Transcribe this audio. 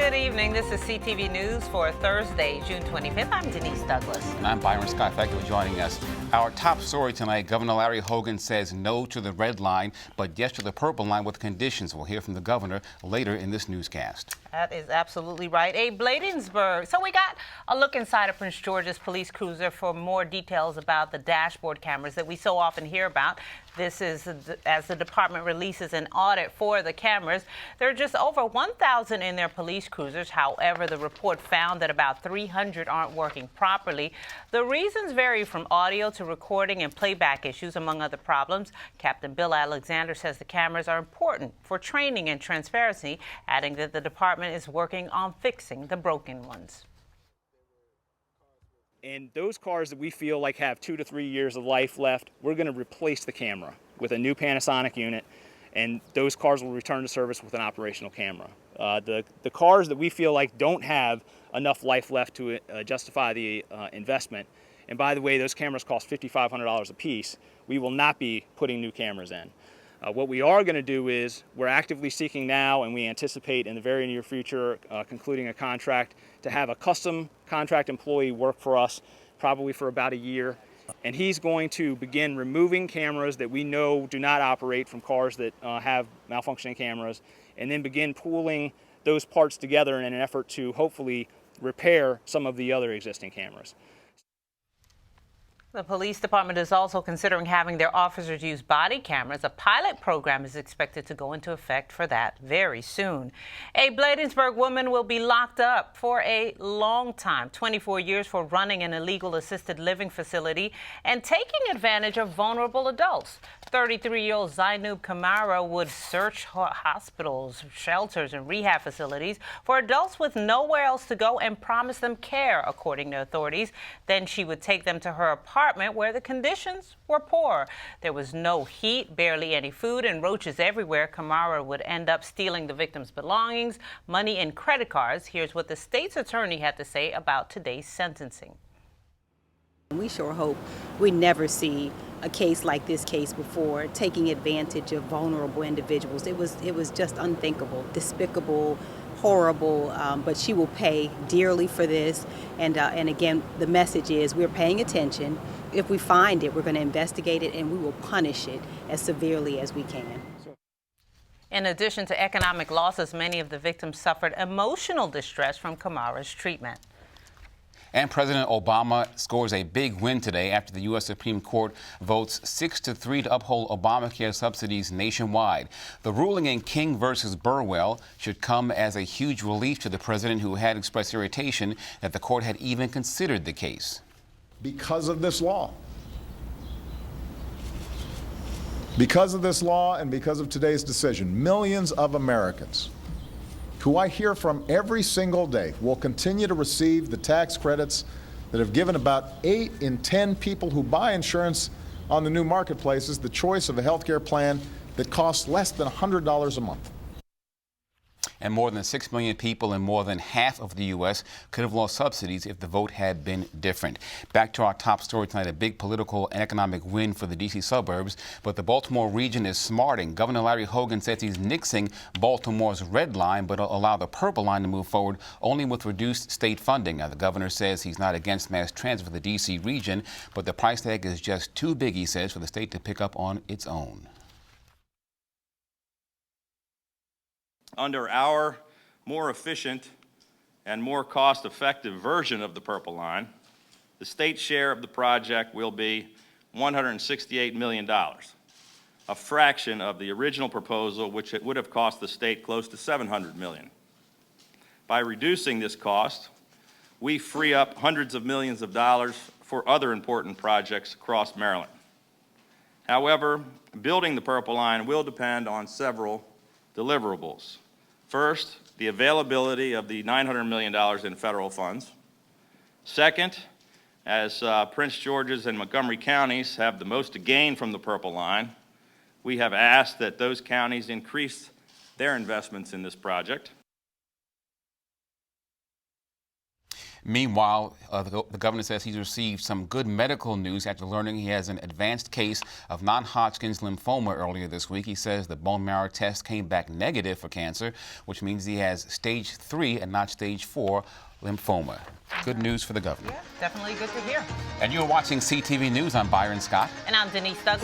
Good evening. This is CTV News for Thursday, June 25th. I'm Denise Douglas. And I'm Byron Scott. Thank you for joining us. Our top story tonight, Governor Larry Hogan says no to the red line, but yes to the purple line with conditions. We'll hear from the governor later in this newscast. That is absolutely right. Bladensburg. So we got a look inside of Prince George's police cruiser for more details about the dashboard cameras that we so often hear about. This is as the department releases an audit for the cameras. There are just over 1,000 in their police cruisers. However, the report found that about 300 aren't working properly. The reasons vary from audio to recording and playback issues, among other problems. Captain Bill Alexander says the cameras are important for training and transparency, adding that the department is working on fixing the broken ones. And those cars that we feel like have 2 to 3 years of life left, we're going to replace the camera with a new Panasonic unit, and those cars will return to service with an operational camera. The cars that we feel like don't have enough life left to justify the investment, and by the way, those cameras cost $5,500 a piece, we will not be putting new cameras in. What we are going to do is we're actively seeking now, and we anticipate in the very near future concluding a contract to have a custom contract employee work for us probably for about a year. And he's going to begin removing cameras that we know do not operate from cars that have malfunctioning cameras, and then begin pooling those parts together in an effort to hopefully repair some of the other existing cameras. The police department is also considering having their officers use body cameras. A pilot program is expected to go into effect for that very soon. A Bladensburg woman will be locked up for a long time, 24 years, for running an illegal assisted living facility and taking advantage of vulnerable adults. 33-year-old Zainab Kamara would search hospitals, shelters, and rehab facilities for adults with nowhere else to go and promise them care, according to authorities. Then she would take them to her apartment where the conditions were poor. There was no heat, barely any food, and roaches everywhere. Kamara would end up stealing the victim's belongings, money, and credit cards. Here's what the state's attorney had to say about today's sentencing. We sure hope we never see a case like this case before, taking advantage of vulnerable individuals. It was just unthinkable, despicable, horrible, but she will pay dearly for this. And again, the message is we're paying attention. If we find it, we're going to investigate it, and we will punish it as severely as we can. In addition to economic losses, many of the victims suffered emotional distress from Kamara's treatment. And President Obama scores a big win today after the U.S. Supreme Court votes 6-3 to uphold Obamacare subsidies nationwide. The ruling in King versus Burwell should come as a huge relief to the president, who had expressed irritation that the court had even considered the case. Because of this law. Because of this law and because of today's decision, millions of Americans who I hear from every single day will continue to receive the tax credits that have given about 8 in 10 people who buy insurance on the new marketplaces the choice of a health care plan that costs less than $100 a month. And more than 6 million people in more than half of the U.S. could have lost subsidies if the vote had been different. Back to our top story tonight, a big political and economic win for the D.C. suburbs, but the Baltimore region is smarting. Governor Larry Hogan says he's nixing Baltimore's red line, but will allow the purple line to move forward only with reduced state funding. Now, the governor says he's not against mass transit for the D.C. region, but the price tag is just too big, he says, for the state to pick up on its own. Under our more efficient and more cost-effective version of the Purple Line, the state's share of the project will be $168 million, a fraction of the original proposal, which it would have cost the state close to $700 million. By reducing this cost, we free up hundreds of millions of dollars for other important projects across Maryland. However, building the Purple Line will depend on several deliverables. First, the availability of the $900 million in federal funds. Second, as Prince George's and Montgomery counties have the most to gain from the Purple Line, we have asked that those counties increase their investments in this project. Meanwhile, the governor says he's received some good medical news after learning he has an advanced case of non-Hodgkin's lymphoma earlier this week. He says the bone marrow test came back negative for cancer, which means he has stage 3 and not stage 4 lymphoma. Good news for the governor. Yeah, definitely good to hear. And you're watching CTV News. I'm Byron Scott. And I'm Denise Douglas.